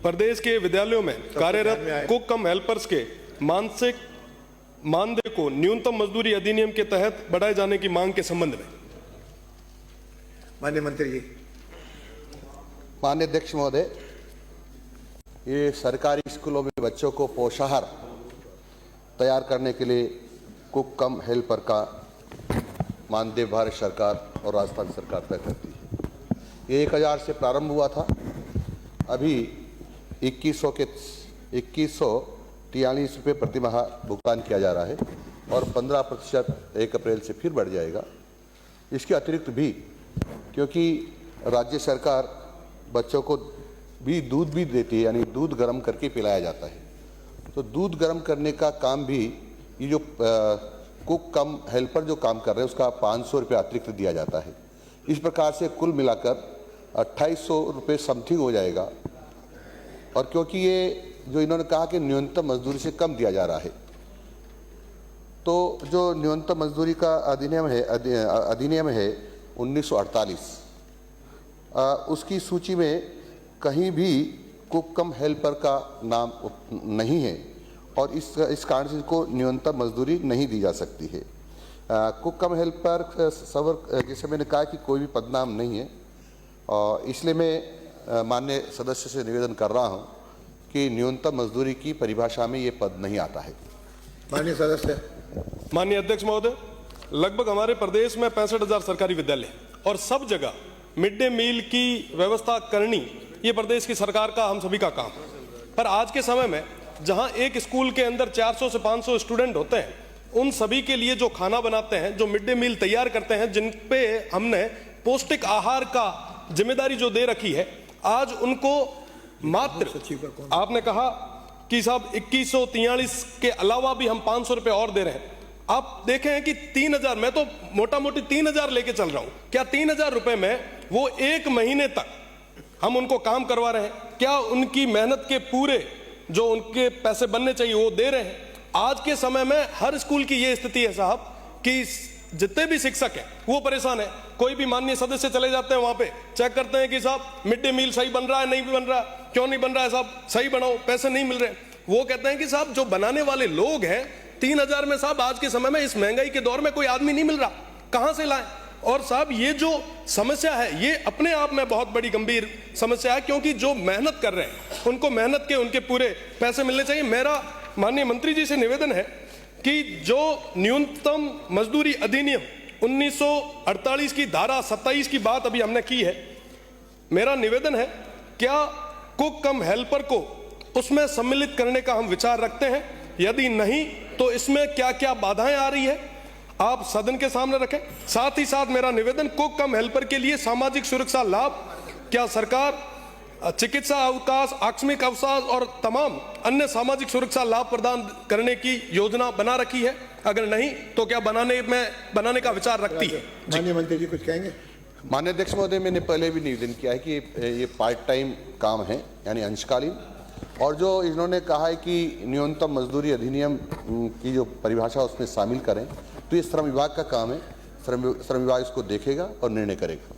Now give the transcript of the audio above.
प्रदेश के विद्यालयों में कार्यरत कुक कम हेल्पर्स के मानसिक मानदेय को न्यूनतम मजदूरी अधिनियम के तहत बढ़ाए जाने की मांग के संबंध में। माननीय मंत्री जी। माननीय अध्यक्ष महोदय, ये सरकारी स्कूलों में बच्चों को पोषाहार तैयार करने के लिए कुक कम हेल्पर का मानदेय भारत सरकार और राजस्थान सरकार तय करती है। ये 1000 से प्रारंभ हुआ था, अभी 2143 रुपये प्रति माह भुगतान किया जा रहा है और 15% 1 अप्रैल से फिर बढ़ जाएगा। इसके अतिरिक्त भी, क्योंकि राज्य सरकार बच्चों को भी दूध भी देती है, यानी दूध गर्म करके पिलाया जाता है, तो दूध गर्म करने का काम भी ये जो कुक कम हेल्पर जो काम कर रहे हैं उसका 500 रुपये अतिरिक्त दिया जाता है। इस प्रकार से कुल मिलाकर 2800 रुपये समथिंग हो जाएगा। और क्योंकि ये जो इन्होंने कहा कि न्यूनतम मजदूरी से कम दिया जा रहा है, तो जो न्यूनतम मजदूरी का अधिनियम है 1948, उसकी सूची में कहीं भी कुक कम हेल्पर का नाम नहीं है और इस कारण से इनको न्यूनतम मजदूरी नहीं दी जा सकती है। कुक कम हेल्पर जैसे मैंने कहा कि कोई भी पदनाम नहीं है, और इसलिए मैं माननीय सदस्य से निवेदन कर रहा हूं कि न्यूनतम मजदूरी की परिभाषा में ये पद नहीं आता है। माननीय सदस्य। माननीय अध्यक्ष महोदय, लगभग हमारे प्रदेश में 65,000 सरकारी विद्यालय और सब जगह मिड डे मील की व्यवस्था करनी ये प्रदेश की सरकार का, हम सभी का काम है। पर आज के समय में जहां एक स्कूल के अंदर 400 से 500 स्टूडेंट होते हैं, उन सभी के लिए जो खाना बनाते हैं, जो मिड डे मील तैयार करते हैं, जिन पे हमने पौष्टिक आहार का जिम्मेदारी जो दे रखी है, आज उनको मात्र आपने कहा कि साहब 2143 के अलावा भी हम 500 रुपए और दे रहे हैं। आप देखें कि 3000, मैं तो मोटा मोटी 3000 लेके चल रहा हूं, क्या 3000 रुपए में वो 1 महीने तक हम उनको काम करवा रहे हैं? क्या उनकी मेहनत के पूरे जो उनके पैसे बनने चाहिए वो दे रहे हैं? आज के समय में हर स्कूल की ये स्थिति है साहब कि जितने भी शिक्षक हैं वो परेशान है। कोई भी माननीय सदस्य चले जाते हैं, वहां पे चेक करते हैं कि साहब मिड डे मील सही बन रहा है, नहीं बन रहा, क्यों नहीं बन रहा है साहब, सही बनाओ, पैसे नहीं मिल रहे। वो कहते हैं कि साहब जो बनाने वाले लोग हैं 3000 में, साहब आज के समय में इस महंगाई के दौर में कोई आदमी नहीं मिल रहा, कहां से लाएं? और साहब ये जो समस्या है ये अपने आप में बहुत बड़ी गंभीर समस्या है, क्योंकि जो मेहनत कर रहे हैं उनको मेहनत के उनके पूरे पैसे मिलने चाहिए। मेरा माननीय मंत्री जी से निवेदन है कि जो न्यूनतम मजदूरी अधिनियम 1948 की धारा 27 की बात अभी हमने की है, मेरा निवेदन है क्या कुक कम हेल्पर को उसमें सम्मिलित करने का हम विचार रखते हैं? यदि नहीं तो इसमें क्या क्या बाधाएं आ रही है आप सदन के सामने रखें। साथ ही साथ मेरा निवेदन, कुक कम हेल्पर के लिए सामाजिक सुरक्षा लाभ, क्या सरकार चिकित्सा अवकाश, आकस्मिक अवकाश और तमाम अन्य सामाजिक सुरक्षा लाभ प्रदान करने की योजना बना रखी है? अगर नहीं तो क्या बनाने का विचार रखती है? माननीय मंत्री जी कुछ कहेंगे? माननीय अध्यक्ष महोदय, मैंने पहले भी निवेदन किया है कि ये पार्ट टाइम काम है, यानी अंशकालीन, और जो इन्होंने कहा है कि न्यूनतम मजदूरी अधिनियम की जो परिभाषा उसमें शामिल करें, तो ये श्रम विभाग का काम है। श्रम विभाग इसको देखेगा और निर्णय करेगा।